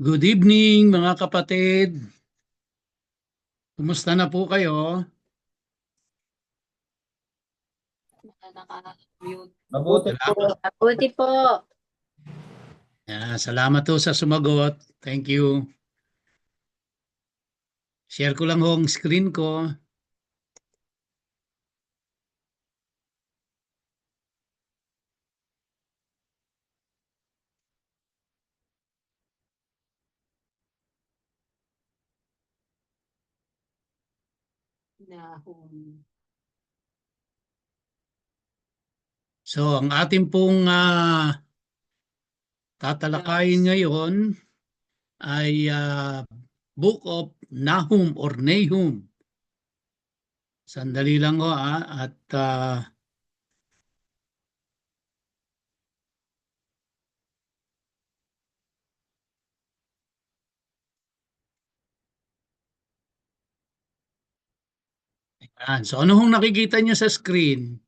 Good evening mga kapatid. Kumusta na po kayo? Naka-mute. Mabuti po. Salamat. Mabuti po. Salamat po sa sumagot. Thank you. Share ko lang ho ang screen ko. Nahum. So, ang ating pong tatalakayin ngayon ay Book of Nahum or Nahum. Sandali lang ho at so ano hong nakikita niyo sa screen?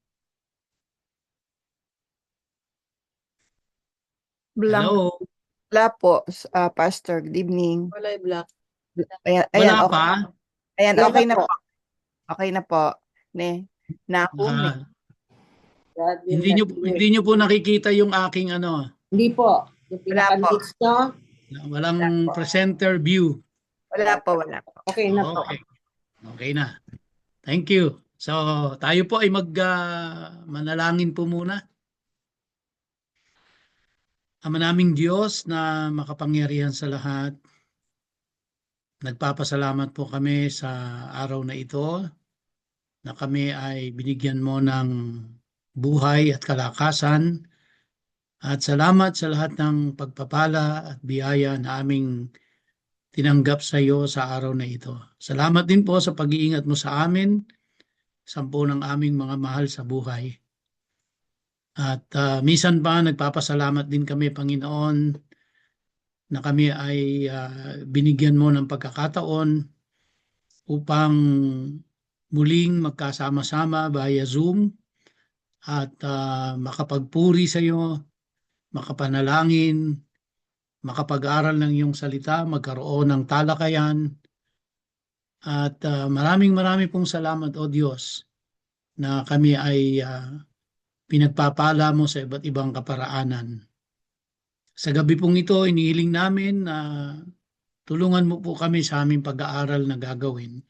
Blank. Hello? Wala po, Pastor. Good evening. Wala black. Ayan, Wala okay. pa? Ayan, Wala okay pa na po. po. Okay na po. Nahum. Hindi niyo po nakikita yung aking Hindi po. Yung Wala po. pinaka-list no? walang Wala po. presenter view. Wala po. Okay na po. Okay. Okay na. Thank you. So, tayo po ay manalangin po muna. Ama naming Diyos na makapangyarihan sa lahat, nagpapasalamat po kami sa araw na ito na kami ay binigyan mo ng buhay at kalakasan at salamat sa lahat ng pagpapala at biyaya na aming tinanggap sa iyo sa araw na ito. Salamat din po sa pag-iingat mo sa amin, sampu ng aming mga mahal sa buhay. At minsan pa nagpapasalamat din kami, Panginoon, na kami ay binigyan mo ng pagkakataon upang muling magkasama-sama via Zoom at makapagpuri sa iyo, makapanalangin, makapag-aral ng iyong salita, magkaroon ng talakayan. At maraming pong salamat, O Diyos, na kami ay pinagpapala mo sa iba't ibang kaparaanan. Sa gabi pong ito, inihiling namin na tulungan mo po kami sa aming pag-aaral na gagawin.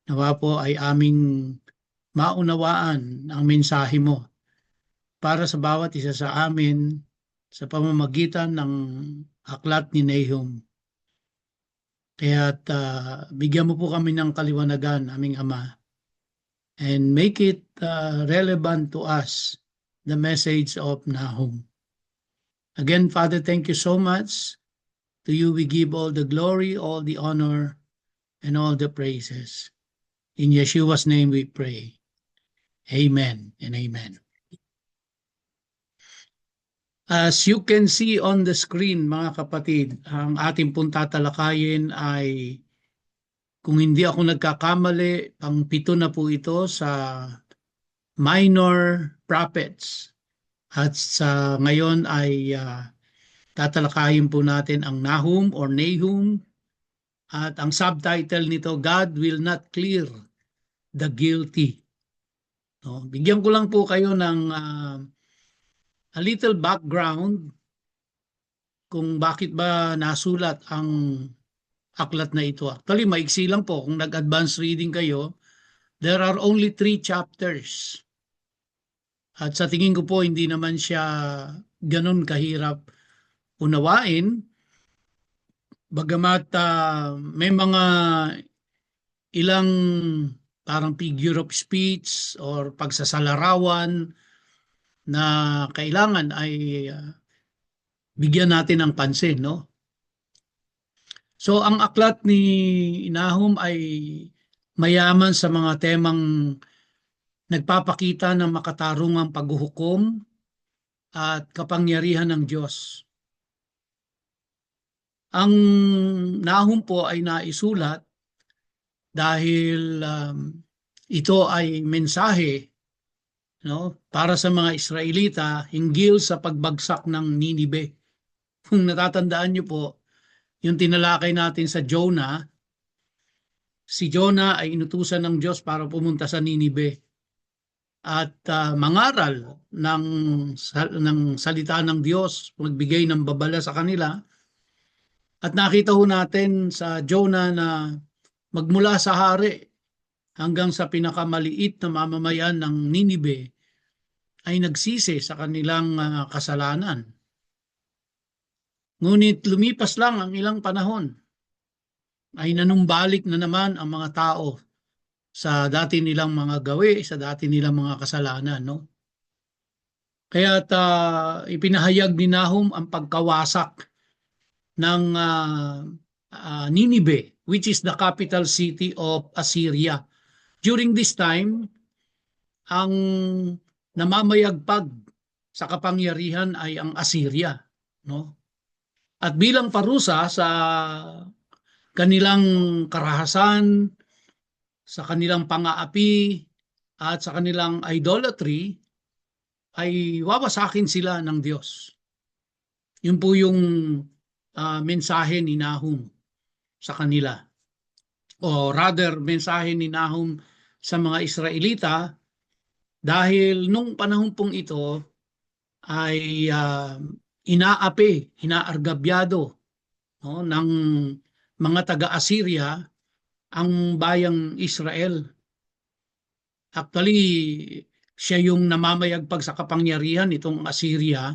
Nawa po ay aming maunawaan ang mensahe mo para sa bawat isa sa amin sa pamamagitan ng aklat ni Nahum. Kaya bigyan mo po kami ng kaliwanagan, aming Ama, and make it relevant to us, the message of Nahum. Again, Father, thank you so much. To you we give all the glory, all the honor, and all the praises. In Yeshua's name we pray. Amen and amen. As you can see on the screen, mga kapatid, ang ating pong tatalakayin ay, kung hindi ako nagkakamali, pang-7 na po ito sa minor prophets. At sa ngayon ay tatalakayin po natin ang Nahum or Nahum. At ang subtitle nito, God will not clear the guilty. No? Bigyan ko lang po kayo ng a little background kung bakit ba nasulat ang aklat na ito. Actually, maiksi lang po. Kung nag-advance reading kayo, there are only 3 chapters. At sa tingin ko po, hindi naman siya ganun kahirap unawain. Bagamat may mga ilang parang figure of speech or pagsasalarawan na kailangan ay bigyan natin ng pansin, no? So, ang aklat ni Nahum ay mayaman sa mga temang nagpapakita ng makatarungang paghuhukom at kapangyarihan ng Diyos. Ang Nahum po ay naisulat dahil ito ay mensahe, no, para sa mga Israelita hinggil sa pagbagsak ng Ninibe. Kung natatandaan niyo po, yung tinalakay natin sa Jonah, si Jonah ay inutusan ng Diyos para pumunta sa Ninibe at mangaral ng salita ng Diyos, magbigay ng babala sa kanila. At nakita ho natin sa Jonah na magmula sa hari hanggang sa pinakamaliit na mamamayan ng Ninibe ay nagsisi sa kanilang kasalanan. Ngunit lumipas lang ang ilang panahon, ay nanumbalik na naman ang mga tao sa dati nilang mga gawi, sa dati nilang mga kasalanan, no? Kaya ipinahayag ni Nahum ang pagkawasak ng Ninibe, which is the capital city of Assyria. During this time, ang namamayagpag sa kapangyarihan ay ang Assyria, no? At bilang parusa sa kanilang karahasan, sa kanilang pang-aapi, at sa kanilang idolatry, ay wawasakin sila ng Diyos. Yun po yung mensahe ni Nahum sa kanila. O rather, mensahe ni Nahum sa mga Israelita, dahil nung panahon pong ito ay inaapi, inaargabyado, no, ng mga taga-Assyria ang bayang Israel. Actually, siya yung namamayagpag sa kapangyarihan itong Assyria.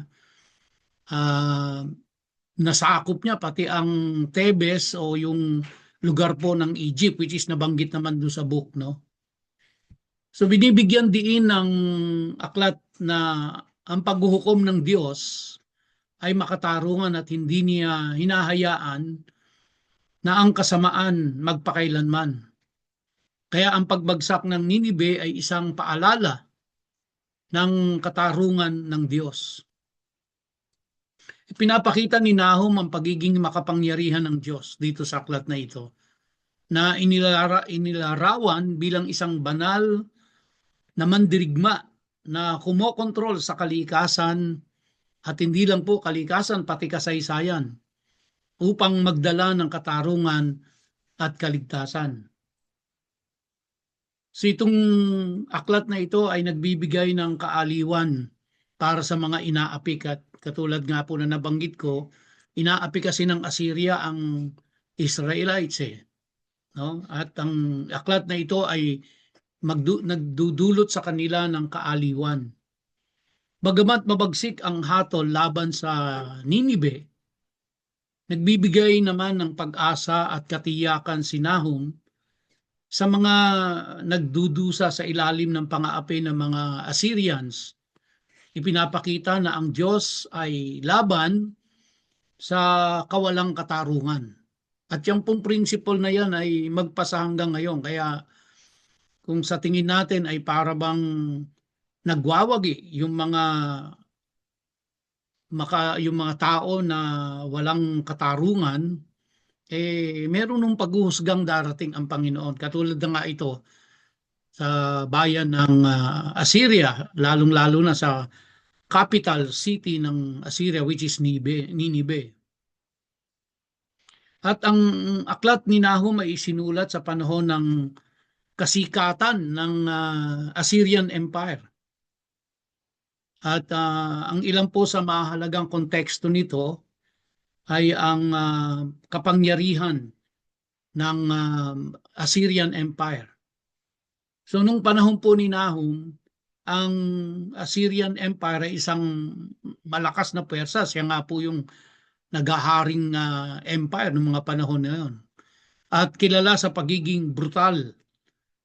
Nasakop niya pati ang Tebes o yung lugar po ng Egypt, which is nabanggit naman doon sa book, no? So binibigyan diin ng aklat na ang paghuhukom ng Diyos ay makatarungan at hindi niya hinahayaan na ang kasamaan magpakailanman. Kaya ang pagbagsak ng Ninibe ay isang paalala ng katarungan ng Diyos. Pinapakita ni Nahum ang pagiging makapangyarihan ng Diyos dito sa aklat na ito, na inilarawan bilang isang banal na mandirigma na kumokontrol sa kalikasan, at hindi lang po kalikasan pati kasaysayan, upang magdala ng katarungan at kaligtasan. So itong aklat na ito ay nagbibigay ng kaaliwan para sa mga inaapik, at katulad nga po na nabanggit ko, inaapi kasi ng Assyria ang Israelites, no? At ang aklat na ito ay nagdudulot sa kanila ng kaaliwan. Bagamat mabagsik ang hatol laban sa Ninibe, nagbibigay naman ng pag-asa at katiyakan si Nahum sa mga nagdudusa sa ilalim ng pang-aapi ng mga Assyrians. Ipinapakita na ang Diyos ay laban sa kawalang katarungan. At yung pong principle na yan ay magpasa hanggang ngayon. Kaya kung sa tingin natin ay para bang nagwawagi yung mga tao na walang katarungan, meron nung paghuhusgang darating ang Panginoon. Katulad na nga ito sa bayan ng Assyria, lalong-lalo na sa capital city ng Assyria, which is Ninibe. At ang aklat ni Nahum ay isinulat sa panahon ng kasikatan ng Assyrian Empire. At ang ilang po sa mahalagang konteksto nito ay ang kapangyarihan ng Assyrian Empire. So nung panahon po ni Nahum, ang Assyrian Empire ay isang malakas na puwersa. Siya nga po yung naghaharing empire ng mga panahon na yun. At kilala sa pagiging brutal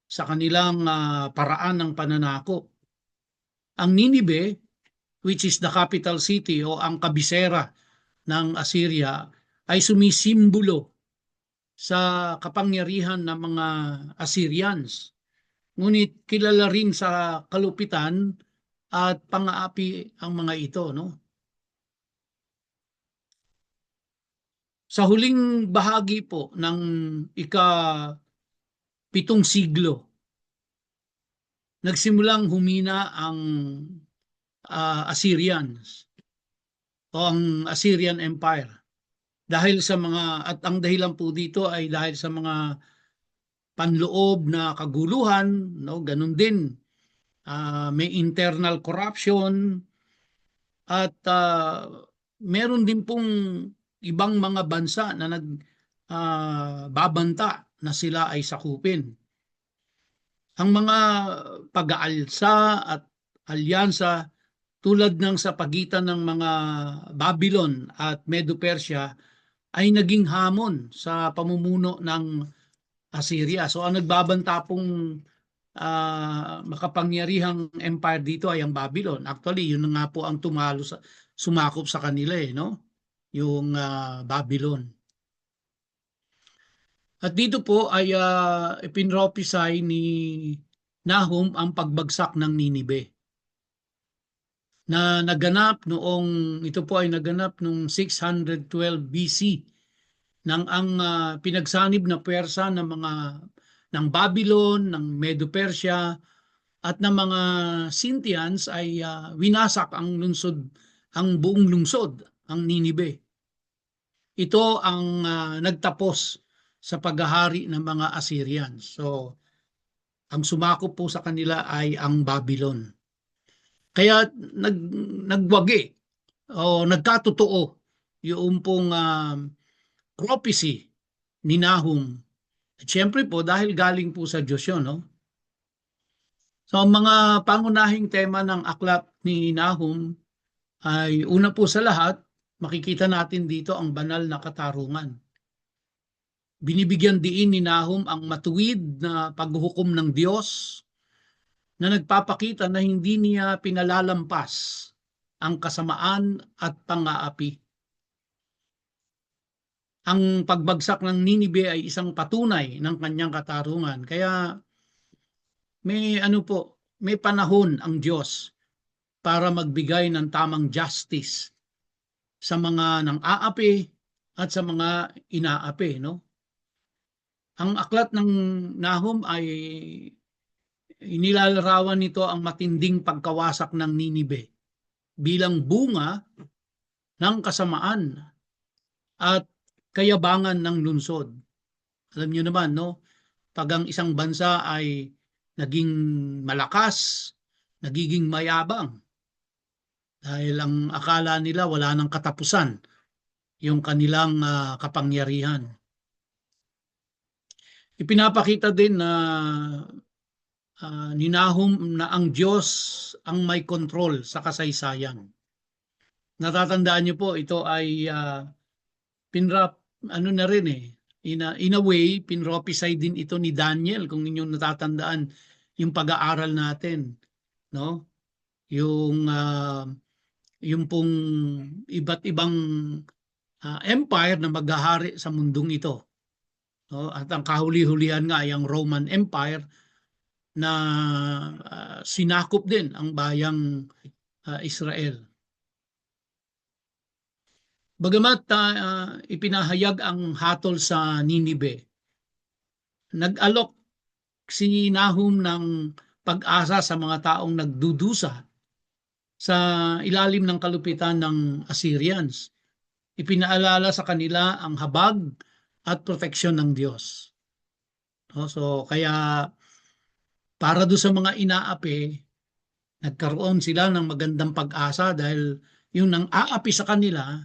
sa kanilang paraan ng pananakop. Ang Ninibe, which is the capital city o ang kabisera ng Assyria, ay sumisimbolo sa kapangyarihan ng mga Assyrians. Ngunit kilala rin sa kalupitan at pang-aapi ang mga ito, no? Sa huling bahagi po ng ika-7 siglo, nagsimulang humina ang Assyrians o ang Assyrian Empire. dahil sa mga, at ang dahilan po dito ay dahil sa mga panloob na kaguluhan, no? Ganun din, may internal corruption at meron din pong ibang mga bansa na babanta na sila ay sakupin. Ang mga pag-aalsa at alyansa tulad ng sa pagitan ng mga Babylon at Medo-Persia ay naging hamon sa pamumuno ng Assyria. So ang nagbabanta pong makapangyarihang empire dito ay ang Babylon. Actually, yun na nga po ang sumakop sa kanila no? Yung Babylon. At dito po ay ipinropisay ni Nahum ang pagbagsak ng Ninibe na naganap ito po ay naganap noong 612 BC nang ang pinagsanib na pwersa ng Babylon, ng Medo-Persia at ng mga Scythians ay winasak ang buong lungsod, ang Ninibe. Ito ang nagtapos sa paghahari ng mga Assyrians. So, ang sumakop po sa kanila ay ang Babylon. Kaya nagwagi o nagkatotoo yung pong prophecy ni Nahum. At syempre po, dahil galing po sa Diyos yun, no? So, ang mga pangunahing tema ng aklat ni Nahum ay una po sa lahat, makikita natin dito ang banal na katarungan. Binibigyan diin ni Nahum ang matuwid na paghuhukom ng Diyos na nagpapakita na hindi niya pinalalampas ang kasamaan at pang-aapi. Ang pagbagsak ng Ninibe ay isang patunay ng kanyang katarungan. Kaya may panahon ang Diyos para magbigay ng tamang justice sa mga nang-aapi at sa mga inaapi, no? Ang aklat ng Nahum ay inilalarawan nito ang matinding pagkawasak ng Ninibe bilang bunga ng kasamaan at kayabangan ng lungsod. Alam niyo naman, no? Pag ang isang bansa ay naging malakas, nagiging mayabang, dahil ang akala nila wala nang katapusan yung kanilang kapangyarihan. Ipinapakita din na ni Nahum na ang Diyos ang may control sa kasaysayan. Natatandaan niyo po, ito ay na rin in a way, pinropisay din ito ni Daniel, kung inyong natatandaan yung pag-aaral natin, no? Yung pong iba't ibang empire na maghahari sa mundong ito. No? At ang kahuli-hulihan nga ay ang Roman Empire na sinakop din ang bayang Israel. Bagamat ipinahayag ang hatol sa Ninibe, nag-alok si Nahum ng pag-asa sa mga taong nagdudusa sa ilalim ng kalupitan ng Assyrians. Ipinaalala sa kanila ang habag at proteksyon ng Diyos. So kaya para do sa mga inaapi, nagkaroon sila ng magandang pag-asa dahil yung nang aapi sa kanila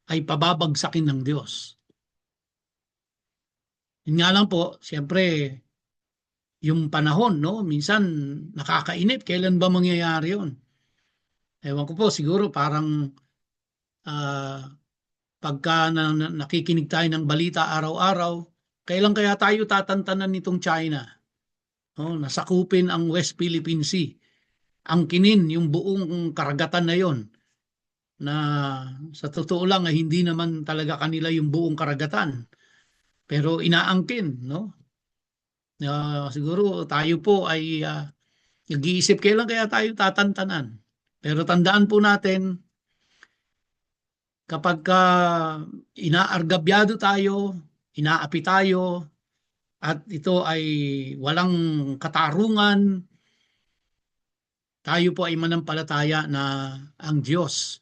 ay pababagsakin ng Diyos. Yun nga lang po, siyempre, yung panahon, no? Minsan nakakainip, kailan ba mangyayari yun? Ewan ko po, siguro parang pagka nakikinig tayo ng balita araw-araw, kailan kaya tayo tatantanan nitong China? No? Nasakupin ang West Philippine Sea. Ang kinin, yung buong karagatan na yon, na sa totoo lang ay hindi naman talaga kanila yung buong karagatan, pero inaangkin, no? Siguro tayo po ay nag-iisip kailan kaya tayo tatantanan. Pero tandaan po natin, kapag inaargabyado tayo, inaapi tayo, at ito ay walang katarungan, tayo po ay manampalataya na ang Diyos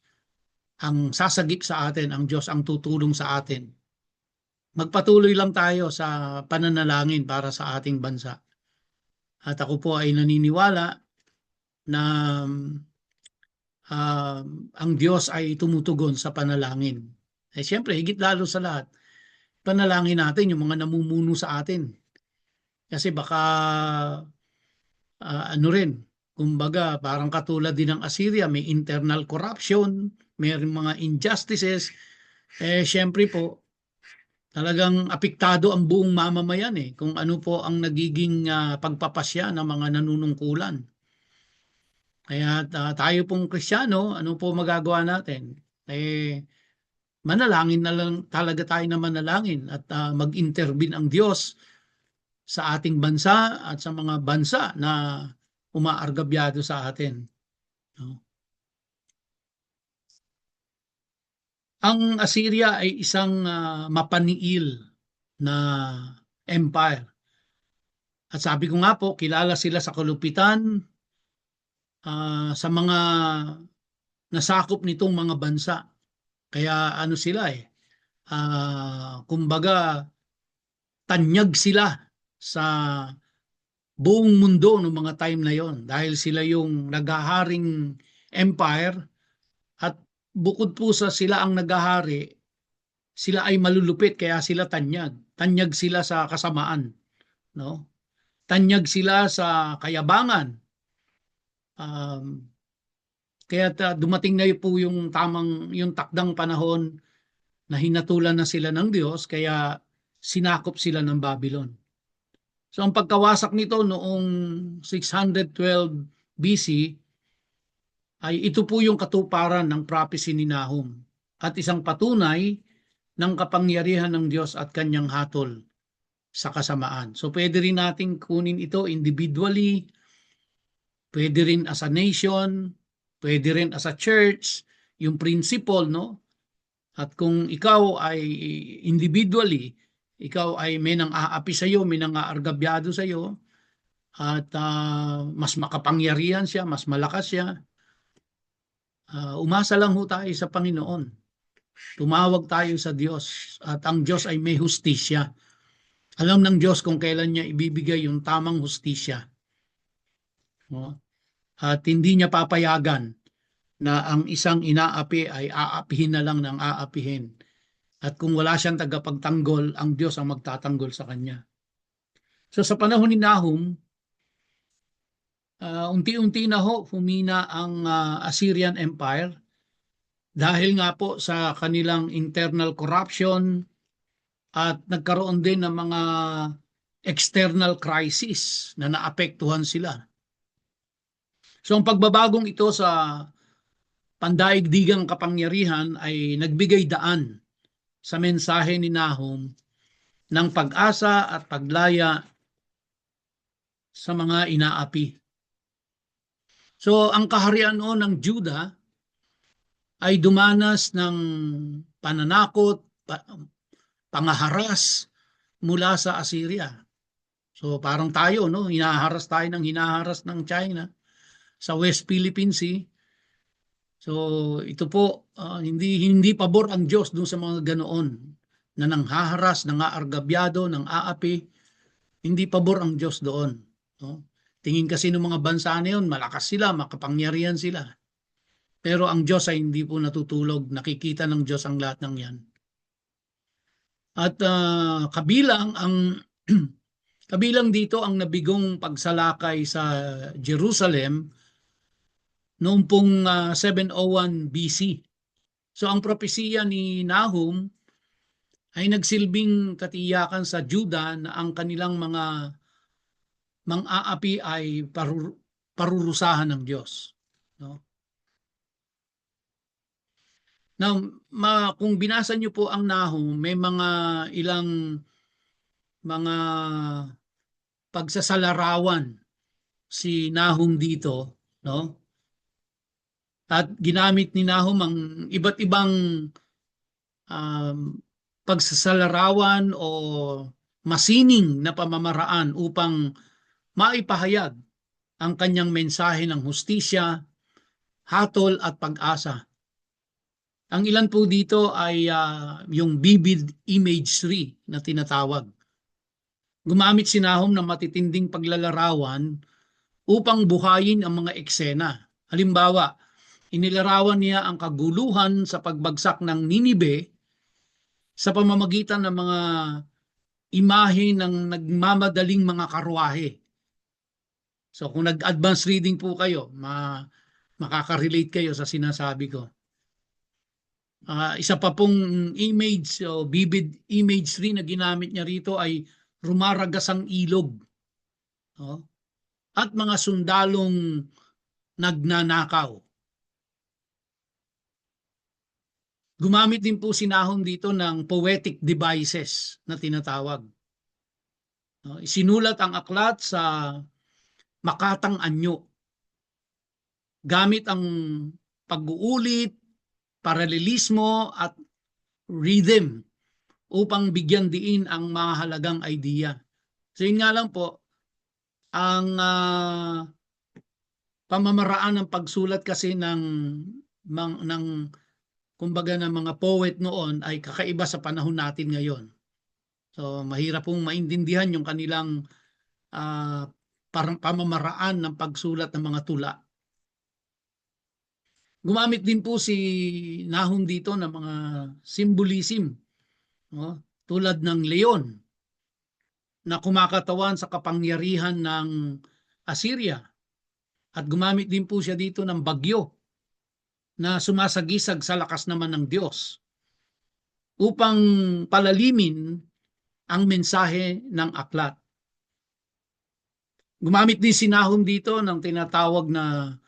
ang sasagip sa atin, ang Diyos ang tutulong sa atin. Magpatuloy lang tayo sa pananalangin para sa ating bansa. At ako po ay naniniwala na ang Diyos ay tumutugon sa panalangin. Siyempre, higit lalo sa lahat, panalangin natin yung mga namumuno sa atin. Kasi baka ano rin, kumbaga parang katulad din ng Assyria, may internal corruption, may mga injustices. Siyempre po, talagang apektado ang buong mamamayan kung ano po ang nagiging pagpapasya ng mga nanunungkulan. Kaya tayo pong Kristiyano, ano po magagawa natin? Manalangin na lang talaga tayo na manalangin at mag-intervene ang Diyos sa ating bansa at sa mga bansa na umaargabyado sa atin. No? Ang Assyria ay isang mapaniil na empire. At sabi ko nga po, kilala sila sa kalupitan, sa mga nasakop nitong mga bansa. Kaya ano sila kumbaga tanyag sila sa buong mundo ng mga time na yon dahil sila yung naghaharing empire at bukod po sa sila ang naghahari, sila ay malulupit kaya sila tanyag. Tanyag sila sa kasamaan, no? Tanyag sila sa kayabangan. Kaya dumating na po yung yung takdang panahon na hinatulan na sila ng Diyos kaya sinakop sila ng Babylon. So ang pagkawasak nito noong 612 BC ay ito po yung katuparan ng prophecy ni Nahum at isang patunay ng kapangyarihan ng Diyos at kanyang hatol sa kasamaan. So pwede rin nating kunin ito individually, pwede rin as a nation, pwede rin as a church, yung principle, no? At kung ikaw ay individually, ikaw ay may nang aapi sa iyo, may nang aargabyado sa iyo, at mas makapangyarihan siya, mas malakas siya, umasa lang ho tayo sa Panginoon. Tumawag tayo sa Diyos at ang Diyos ay may hustisya. Alam ng Diyos kung kailan niya ibibigay yung tamang hustisya. No? At hindi niya papayagan na ang isang inaapi ay aapihin na lang ng aapihin. At kung wala siyang tagapagtanggol, ang Diyos ang magtatanggol sa kanya. So sa panahon ni Nahum, unti-unti na ho humina ang Assyrian Empire dahil nga po sa kanilang internal corruption at nagkaroon din ng mga external crisis na naapektuhan sila. So ang pagbabagong ito sa pandaigdigang kapangyarihan ay nagbigay daan sa mensahe ni Nahum ng pag-asa at paglaya sa mga inaapi. So ang kaharian noon ng Juda ay dumanas ng pananakot, pangaharas mula sa Assyria. So parang tayo, no, hinaharas tayo ng hinaharas ng China sa West Philippine Sea. So ito po, hindi pabor ang Diyos dun sa mga ganoon na nanghaharas, nangaargabyado, nang aapi. Hindi pabor ang Diyos doon. No? Tingin kasi ng mga bansa na yun, malakas sila, makapangyarihan sila. Pero ang Diyos ay hindi po natutulog. Nakikita ng Diyos ang lahat ng yan. At kabilang dito ang nabigong pagsalakay sa Jerusalem noong pong 701 BC. So ang propesiya ni Nahum ay nagsilbing katiyakan sa Juda na ang kanilang mga mang-aapi ay parurusahan ng Diyos. No? Now, kung binasa niyo po ang Nahum, may mga ilang mga pagsasalarawan si Nahum dito, no? At ginamit ni Nahum ang iba't ibang pagsasalarawan o masining na pamamaraan upang maipahayag ang kanyang mensahe ng hustisya, hatol at pag-asa. Ang ilan po dito ay yung vivid imagery na tinatawag. Gumamit si Nahum ng matitinding paglalarawan upang buhayin ang mga eksena. Halimbawa, inilarawan niya ang kaguluhan sa pagbagsak ng Ninibe sa pamamagitan ng mga imahe ng nagmamadaling mga karwahe. So kung nag-advance reading po kayo, makaka-relate kayo sa sinasabi ko. Isa pa pong image o vivid imagery na ginamit niya rito ay rumaragasang ilog, no? At mga sundalong nagnanakaw. Gumamit din po si Nahum dito ng poetic devices na tinatawag. No? Isinulat ang aklat sa makatang anyo gamit ang pag-uulit, paralelismo at rhythm upang bigyan diin ang mahalagang idea. So yun nga lang po, ang pamamaraan ng pagsulat kasi ng kumbaga ng mga poet noon ay kakaiba sa panahon natin ngayon. So mahirap pong maintindihan yung kanilang pamamaraan ng pagsulat ng mga tula. Gumamit din po si Nahum dito ng mga symbolism, no? Tulad ng leon na kumakatawan sa kapangyarihan ng Assyria. At gumamit din po siya dito ng bagyo na sumasagisag sa lakas naman ng Diyos upang palalimin ang mensahe ng aklat. Gumamit din si Nahum dito ng tinatawag na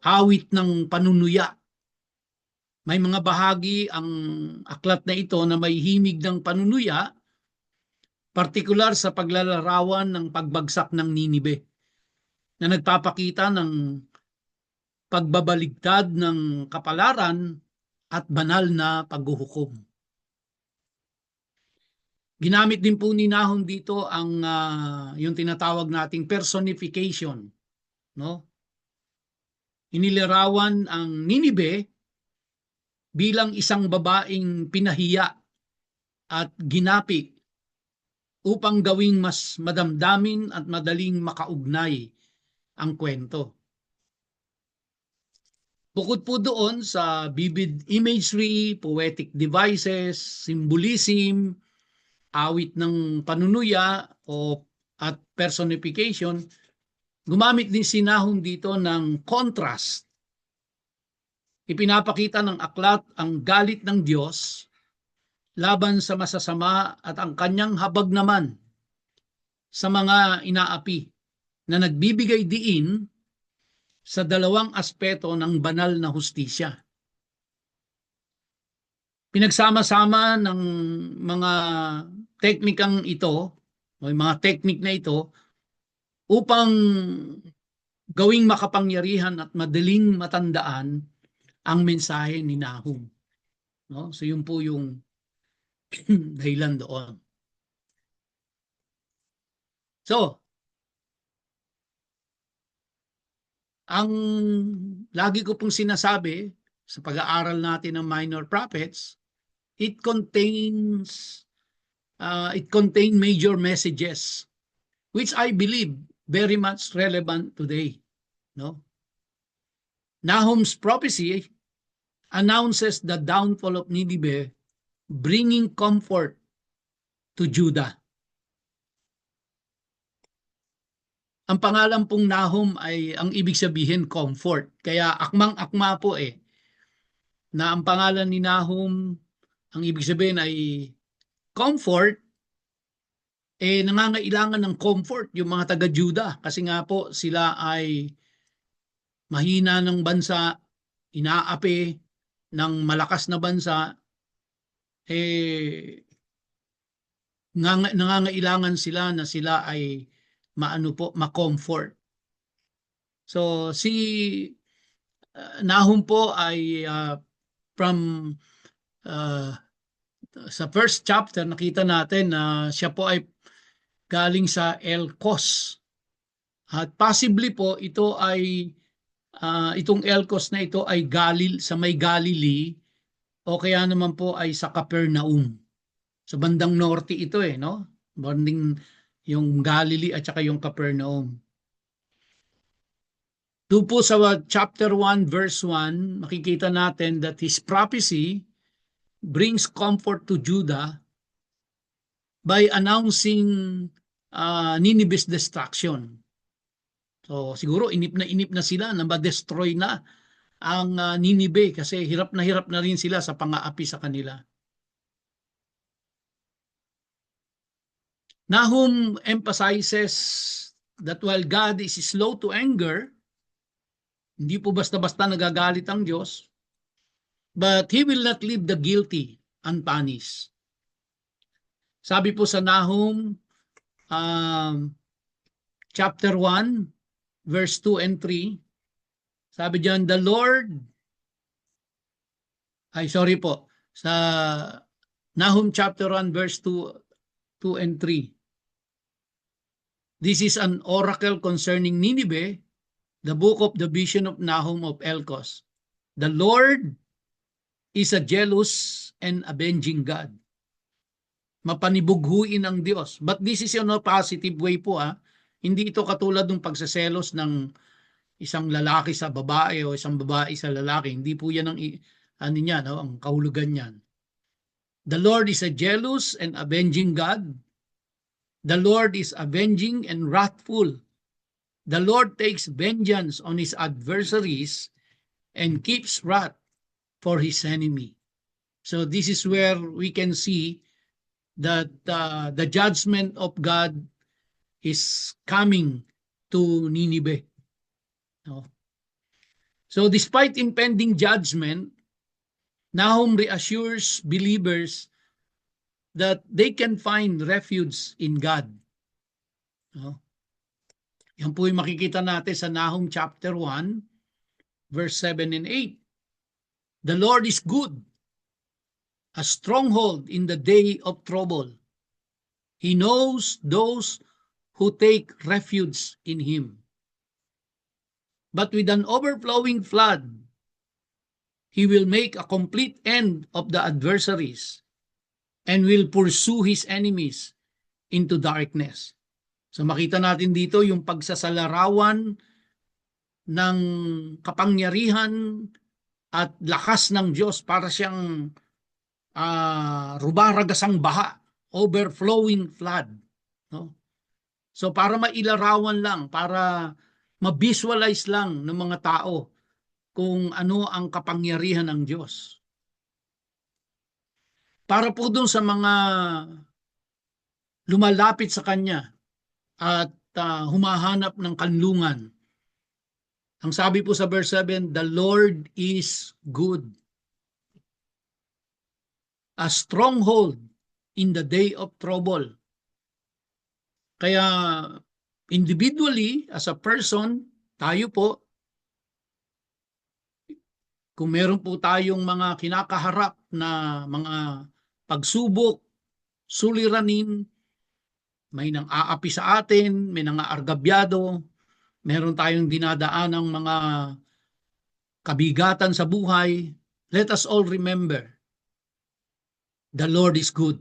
awit ng panunuya. May mga bahagi ang aklat na ito na may himig ng panunuya, partikular sa paglalarawan ng pagbagsak ng Ninibe na nagpapakita ng pagbabaligtad ng kapalaran at banal na paghuhukom. Ginamit din po ni Nahum dito ang yung tinatawag nating personification, no? Inilarawan ang Ninibe bilang isang babaeng pinahiya at ginapi upang gawing mas madamdamin at madaling makaugnay ang kwento. Bukod po doon sa vivid imagery, poetic devices, symbolism, awit ng panunuya at personification, gumamit din si Nahum dito ng contrast. Ipinapakita ng aklat ang galit ng Diyos laban sa masasama at ang kanyang habag naman sa mga inaapi na nagbibigay diin sa dalawang aspeto ng banal na hustisya. Pinagsama-sama ng mga teknikang ito, o mga teknik na ito, upang gawing makapangyarihan at madaling matandaan ang mensahe ni Nahum. No? So yun po yung dahilan doon. So, ang lagi ko pong sinasabi sa pag-aaral natin ng Minor Prophets, it contain major messages which I believe very much relevant today. No? Nahum's prophecy announces the downfall of Nineveh, bringing comfort to Judah. Ang pangalan pong Nahum ay ang ibig sabihin comfort. Kaya akmang-akma po na ang pangalan ni Nahum, ang ibig sabihin ay comfort, nangangailangan ng comfort yung mga taga-Judah kasi nga po sila ay mahina ng bansa, inaapi ng malakas na bansa, nangangailangan sila na sila ay ma-comfort. So si Nahum po ay sa first chapter nakita natin na siya po ay galing sa Elkos. At possibly po ito ay itong Elkos na ito ay sa may Galilee o kaya naman po ay sa Capernaum. Sa bandang norte ito no? Banding yung Galilee at saka yung Capernaum. Doon po sa chapter 1 verse 1, makikita natin that his prophecy brings comfort to Judah by announcing Nineveh's destruction. So siguro inip na sila na ma-destroy na ang Nineveh kasi hirap na rin sila sa pang-aapi sa kanila. Nahum emphasizes that while God is slow to anger, hindi po basta-basta nagagalit ang Diyos, but He will not leave the guilty unpunished. Sabi po sa Nahum chapter 1, verse 2 and 3, sabi diyan, sa Nahum chapter 1, verse 2 and 3. This is an oracle concerning Nineveh, the book of the vision of Nahum of Elkos. The Lord is a jealous and avenging God. Mapanibughuin ang Diyos. But this is in a positive way po. Hindi ito katulad ng pagsaselos ng isang lalaki sa babae o isang babae sa lalaki. Hindi po yan ang kahulugan niyan. The Lord is a jealous and avenging God. The Lord is avenging and wrathful. The Lord takes vengeance on his adversaries and keeps wrath for his enemy. So this is where we can see that the judgment of God is coming to Nineveh. No? So despite impending judgment, Nahum reassures believers that they can find refuge in God. No? Yan po yung makikita natin sa Nahum chapter 1, verse 7 and 8. The Lord is good, a stronghold in the day of trouble. He knows those who take refuge in Him. But with an overflowing flood, He will make a complete end of the adversaries and will pursue His enemies into darkness. So makita natin dito yung pagsasalarawan ng kapangyarihan at lakas ng Diyos para siyang rubaragasang baha, overflowing flood. No? So para mailarawan lang, para ma-visualize lang ng mga tao kung ano ang kapangyarihan ng Diyos. Para po dun sa mga lumalapit sa Kanya at humahanap ng kanlungan. Ang sabi po sa verse 7, the Lord is good. A stronghold in the day of trouble. Kaya individually, as a person, tayo po, kung meron po tayong mga kinakaharap na mga pagsubok, suliranin, may nang aapi sa atin, may nang aargabyado, meron tayong dinadaanang mga kabigatan sa buhay, let us all remember, the Lord is good.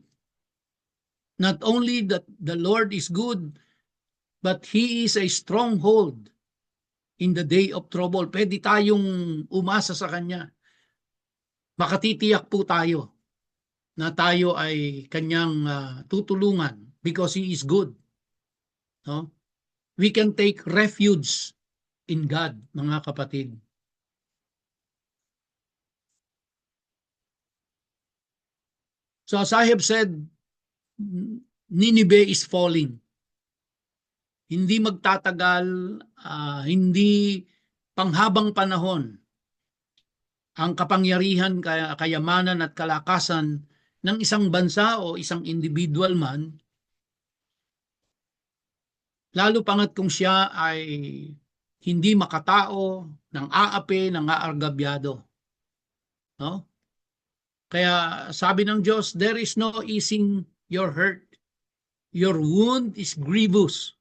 Not only that the Lord is good, but He is a stronghold in the day of trouble. Pwede tayong umasa sa Kanya. Makatitiyak po tayo na tayo ay Kanyang tutulungan because He is good. No? We can take refuge in God, mga kapatid. So as I have said, Nineveh is falling. Hindi magtatagal, hindi panghabang panahon ang kapangyarihan, kayamanan at kalakasan ng isang bansa o isang individual man, lalo pangat kung siya ay hindi makatao, nang aapi, nang aargabyado. No? Kaya sabi ng Diyos, there is no easing your hurt. Your wound is grievous.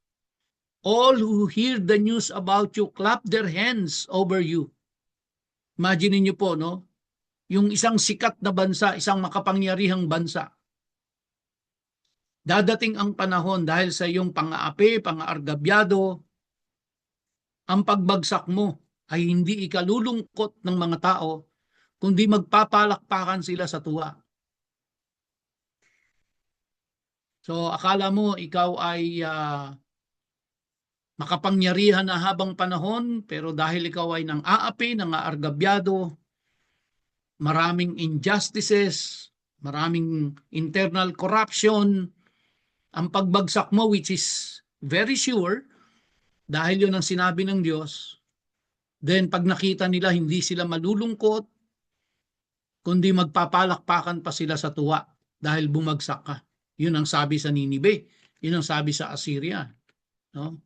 All who hear the news about you clap their hands over you. Imagine niyo po, no? yung isang sikat na bansa, isang makapangyarihang bansa. Dadating ang panahon dahil sa iyong pang-aapi, pang-aargabyado, ang pagbagsak mo ay hindi ikalulungkot ng mga tao, kundi magpapalakpakan sila sa tuwa. So akala mo ikaw ay makapangyarihan na habang panahon, pero dahil ikaw ay nang aapi, nang aargabyado, maraming injustices, maraming internal corruption, ang pagbagsak mo, which is very sure, dahil yun ang sinabi ng Diyos, then pag nakita nila, hindi sila malulungkot, kundi magpapalakpakan pa sila sa tuwa dahil bumagsak ka. Yun ang sabi sa Ninibe. Yun ang sabi sa Assyria. No?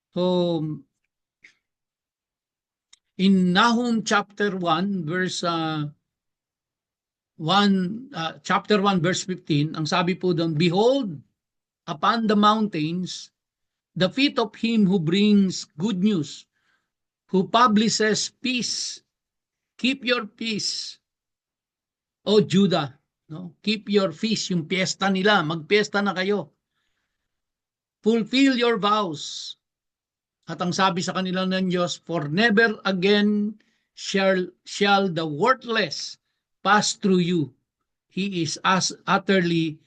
So, in Nahum chapter 1 verse 15, ang sabi po doon, "Behold, upon the mountains, the feet of him who brings good news, who publishes peace. Keep your peace, O Judah." No? Keep your feast, yung piyesta nila, magpiyesta na kayo. "Fulfill your vows." At ang sabi sa kanila ng Diyos, "For never again shall the worthless pass through you. He is as utterly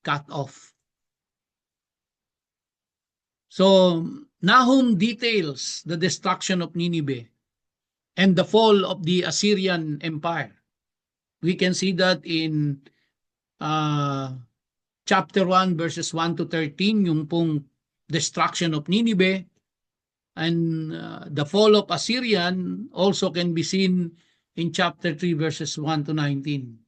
cut off." So, Nahum details the destruction of Nineveh and the fall of the Assyrian Empire. We can see that in chapter 1 verses 1 to 13, yung pong destruction of Nineveh, and the fall of Assyrian also can be seen in chapter 3 verses 1 to 19.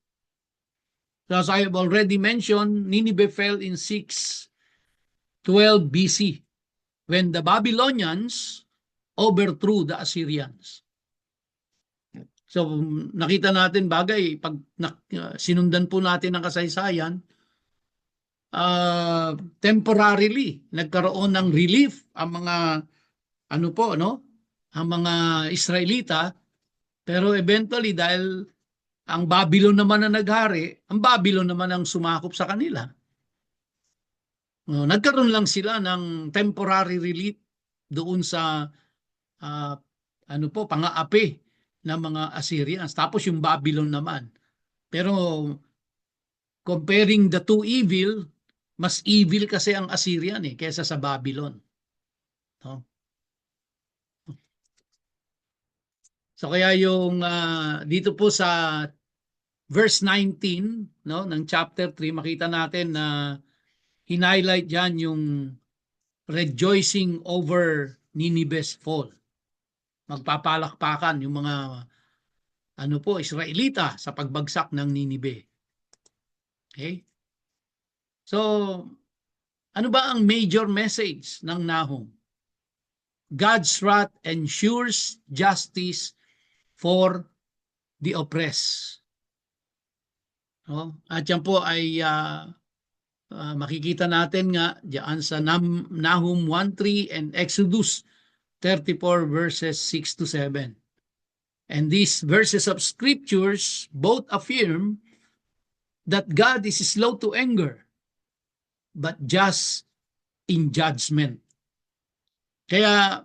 So as I have already mentioned, Nineveh fell in 612 BC when the Babylonians overthrew the Assyrians. So nakita natin bagay, pag sinundan po natin ang kasaysayan, temporarily nagkaroon ng relief ang mga ang mga Israelita, pero eventually dahil ang Babylon naman ang naghari, ang Babylon naman ang sumakop sa kanila. Nagkaroon lang sila ng temporary relief doon sa pang-aapi ng mga Assyrians. Tapos yung Babylon naman. Pero comparing the two evil, mas evil kasi ang Assyrian kaysa sa Babylon. No? So kaya yung dito po sa verse 19 ng chapter 3, makita natin na hinighlight dyan yung rejoicing over Nineveh's fall. Magpapalakpakan yung mga Israelita sa pagbagsak ng Nineveh. Okay? So, ano ba ang major message ng Nahum? God's wrath ensures justice for the oppressed. At yan po ay makikita natin nga diyan sa Nahum 1:3 and Exodus 34 verses 6 to 7. And these verses of scriptures both affirm that God is slow to anger, but just in judgment. Kaya,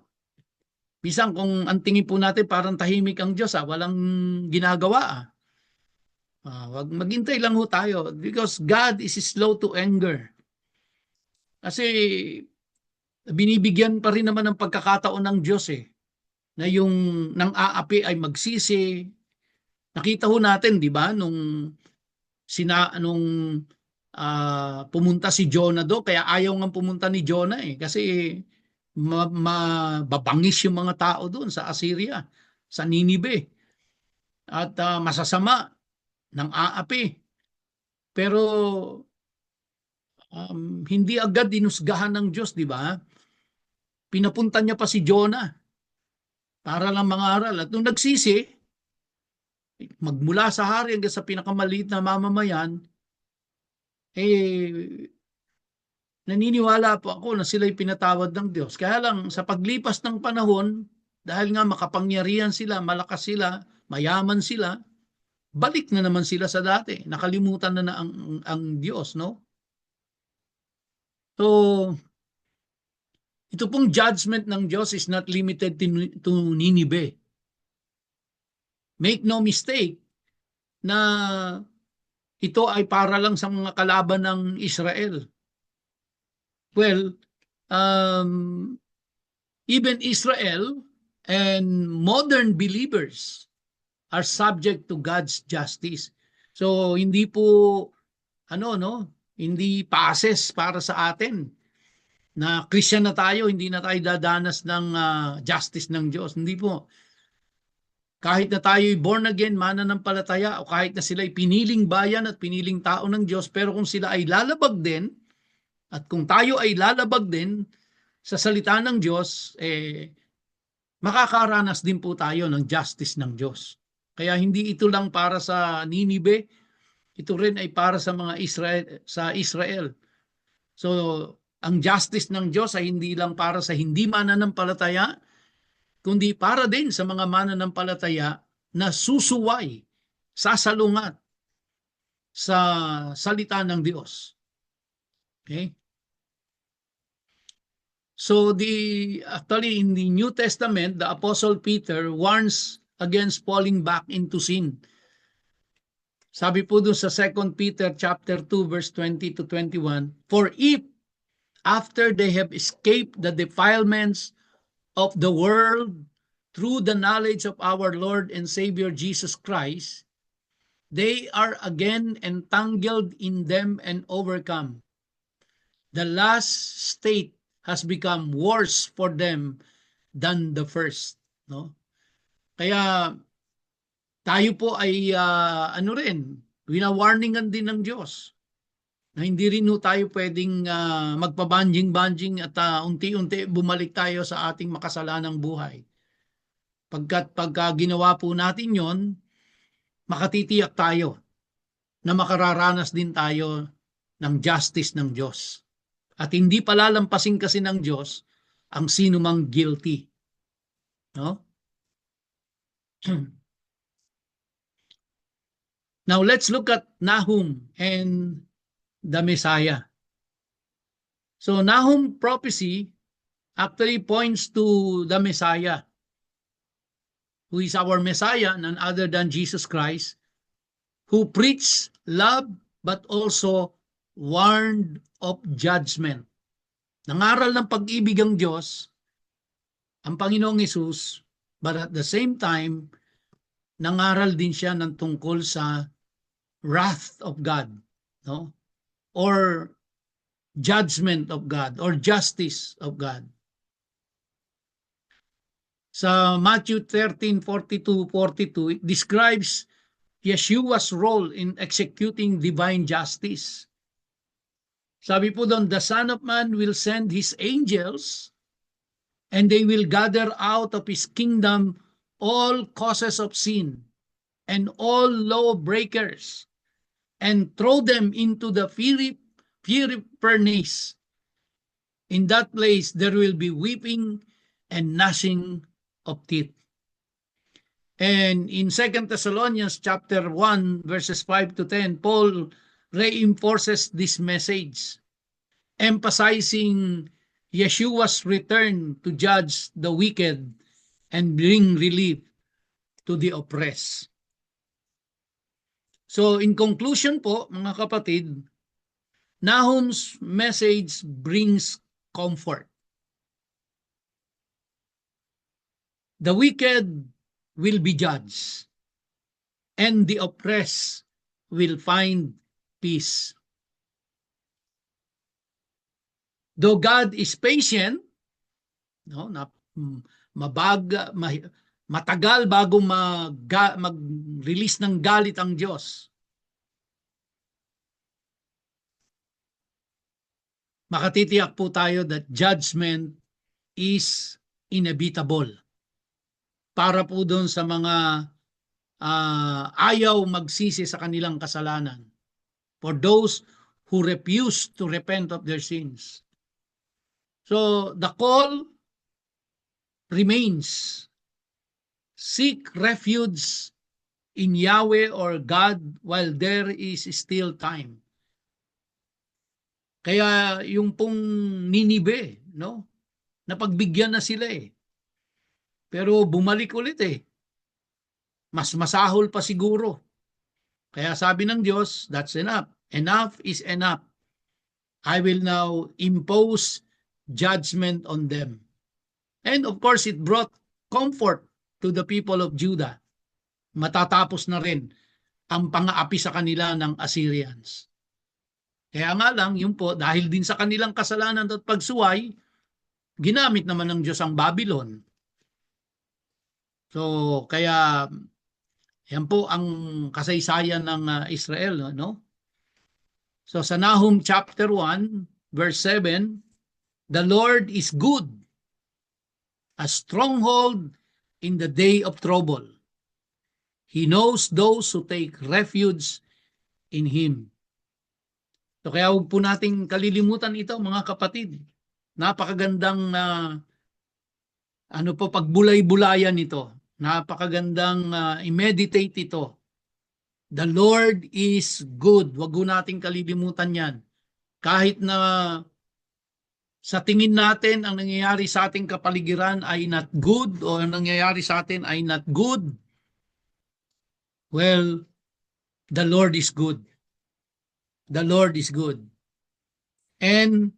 bisang kung ang tingin po natin parang tahimik ang Diyos, walang ginagawa. Wag maghintay lang ho tayo because God is slow to anger. Kasi binibigyan pa rin naman ng pagkakataon ng Diyos na yung nang aapi ay magsisi. Nakita ho natin, di ba, nung pumunta si Jonah do, kaya ayaw nga pumunta ni Jonah kasi mababangis yung mga tao doon sa Assyria, sa Nineveh. At masasama ng aapi. Pero hindi agad dinusgahan ng Diyos, di ba? Pinapunta niya pa si Jonah para lang mangaral. At nung nagsisi, magmula sa hari hanggang sa pinakamaliit na mamamayan, naniniwala po ako na sila'y pinatawad ng Diyos. Kaya lang, sa paglipas ng panahon, dahil nga makapangyarihan sila, malakas sila, mayaman sila, balik na naman sila sa dati. Nakalimutan na ang Diyos, no? So, ito pong judgment ng Diyos is not limited to Nineveh. Make no mistake na ito ay para lang sa mga kalaban ng Israel. Well, even Israel and modern believers are subject to God's justice. So hindi po hindi passes para sa atin na Christian na tayo, hindi na tayo dadanas ng justice ng Diyos. Hindi po. Kahit na tayo'y born again, mananampalataya, o kahit na sila'y piniling bayan at piniling tao ng Diyos, pero kung sila ay lalabag din, at kung tayo ay lalabag din sa salita ng Diyos, makakaranas din po tayo ng justice ng Diyos. Kaya hindi ito lang para sa Nineveh, ito rin ay para sa mga Israel. So, ang justice ng Diyos ay hindi lang para sa hindi mananampalataya, kundi para din sa mga mananampalataya na susuway, sasalungat sa salita ng Diyos. Okay? So actually in the New Testament, the Apostle Peter warns against falling back into sin. Sabi po doon sa 2 Peter chapter 2 verse 20 to 21, for if after they have escaped the defilements of the world through the knowledge of our Lord and Savior Jesus Christ, they are again entangled in them and overcome. The last state has become worse for them than the first. No? Kaya tayo po ay wina-warningan din ng Diyos na hindi rin tayo pwedeng magpabanjing-banjing at unti-unti bumalik tayo sa ating makasalanang buhay. Pagka ginawa po natin yon, makatitiyak tayo na makararanas din tayo ng justice ng Diyos. At hindi palalampasin kasi ng Diyos ang sino mang guilty. No? Now let's look at Nahum and the Messiah. So Nahum prophecy actually points to the Messiah, who is our Messiah, none other than Jesus Christ, who preached love but also warned of judgment. Nangaral ng pag-ibig ang Diyos, ang Panginoong Hesus, but at the same time, nangaral din siya ng tungkol sa wrath of God, no? Or judgment of God, or justice of God. Sa Matthew 13:42-42, it describes Yeshua's role in executing divine justice. Sabi po doon, the Son of Man will send His angels and they will gather out of His kingdom all causes of sin and all lawbreakers and throw them into the fiery furnace. In that place there will be weeping and gnashing of teeth. And in 2 Thessalonians chapter 1 verses 5 to 10, Paul reinforces this message, emphasizing Yeshua's return to judge the wicked and bring relief to the oppressed. So in conclusion po, mga kapatid, Nahum's message brings comfort. The wicked will be judged, and the oppressed will find peace. Though God is patient, no, matagal bago mag-release ng galit ang Diyos. Makatitiyak po tayo that judgment is inevitable para po doon sa mga ayaw magsisi sa kanilang kasalanan, for those who refuse to repent of their sins. So the call remains Seek refuge in Yahweh or God while there is still time. Kaya yung pong Ninive, no? Napagbigyan na sila eh. Pero bumalik ulit eh. Mas masahol pa siguro. Kaya sabi ng Diyos, that's enough. Enough is enough. I will now impose judgment on them. And of course, it brought comfort to the people of Judah. Matatapos na rin ang pang-aapi sa kanila ng Assyrians. Kaya nga lang, yun po, dahil din sa kanilang kasalanan at pagsuway, ginamit naman ng Diyos ang Babylon. So, kaya yan po ang kasaysayan ng Israel, no? So sa Nahum chapter 1, verse 7, the Lord is good, a stronghold in the day of trouble. He knows those who take refuge in Him. So kaya huwag po nating kalilimutan ito, mga kapatid. Napakagandang pagbulay-bulayan ito. Napakagandang i-meditate ito. The Lord is good. Huwag nating kalilimutan yan. Kahit na sa tingin natin ang nangyayari sa ating kapaligiran ay not good o ang nangyayari sa atin ay not good, well, the Lord is good. The Lord is good. And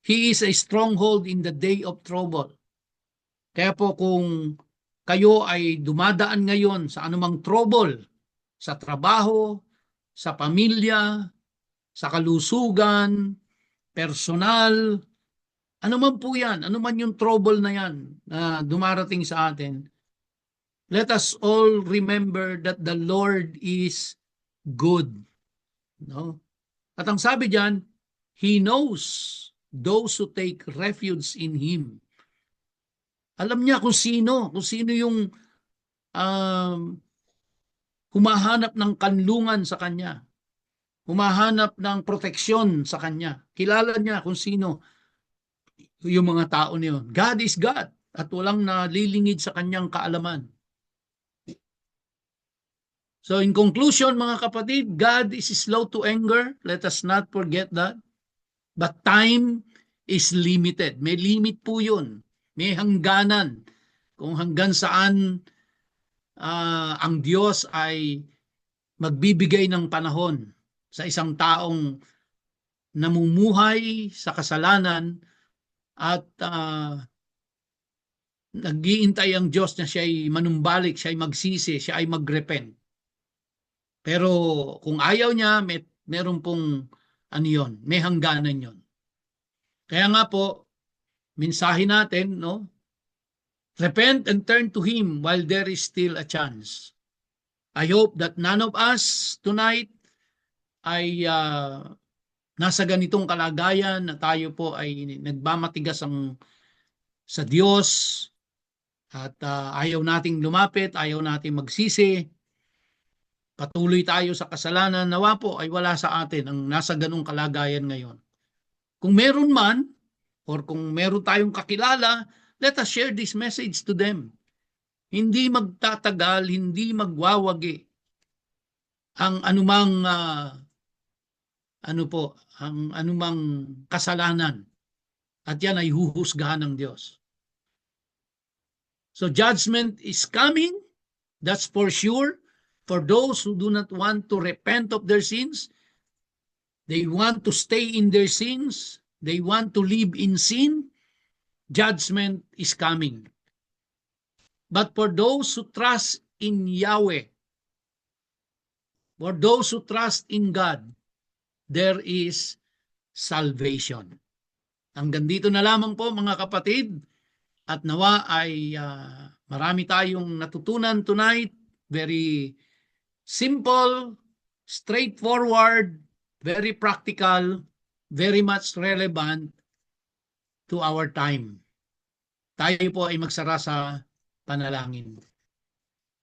He is a stronghold in the day of trouble. Kaya po kung kayo ay dumadaan ngayon sa anumang trouble, sa trabaho, sa pamilya, sa kalusugan, personal, ano man po yan, ano man yung trouble na yan na dumarating sa atin, let us all remember that the Lord is good. No? At ang sabi diyan, He knows those who take refuge in Him. Alam niya kung sino yung humahanap ng kanlungan sa Kanya, humahanap ng proteksyon sa Kanya. Kilala niya kung sino yung mga tao niyon. God is God at walang nalilingid sa Kanyang kaalaman. So in conclusion, mga kapatid, God is slow to anger. Let us not forget that. But time is limited. May limit po yun. May hangganan. Kung hanggang saan ang Diyos ay magbibigay ng panahon sa isang taong namumuhay sa kasalanan at nag-iintay ang Diyos na siya ay manumbalik, siya ay magsisi, siya ay magrepent. Pero kung ayaw niya, meron pong may hangganan yon. Kaya nga po, mensahe natin, no? Repent and turn to Him while there is still a chance. I hope that none of us tonight ay nasa ganitong kalagayan na tayo po ay nagmamatigas sa Diyos at ayaw nating lumapit, ayaw nating magsisi. Patuloy tayo sa kasalanan, nawa po ay wala sa atin ang nasa ganung kalagayan ngayon. Kung meron man, or kung meron tayong kakilala, let us share this message to them. Hindi magtatagal, hindi magwawagi ang anumang ang anumang kasalanan. At yan ay huhusgahan ng Diyos. So judgment is coming, that's for sure. For those who do not want to repent of their sins, they want to stay in their sins, they want to live in sin, judgment is coming. But for those who trust in Yahweh, for those who trust in God, there is salvation. Hanggang dito na lamang po, mga kapatid, at nawa ay marami tayong natutunan tonight. Very simple, straightforward, very practical, very much relevant to our time. Tayo po ay magsara sa panalangin.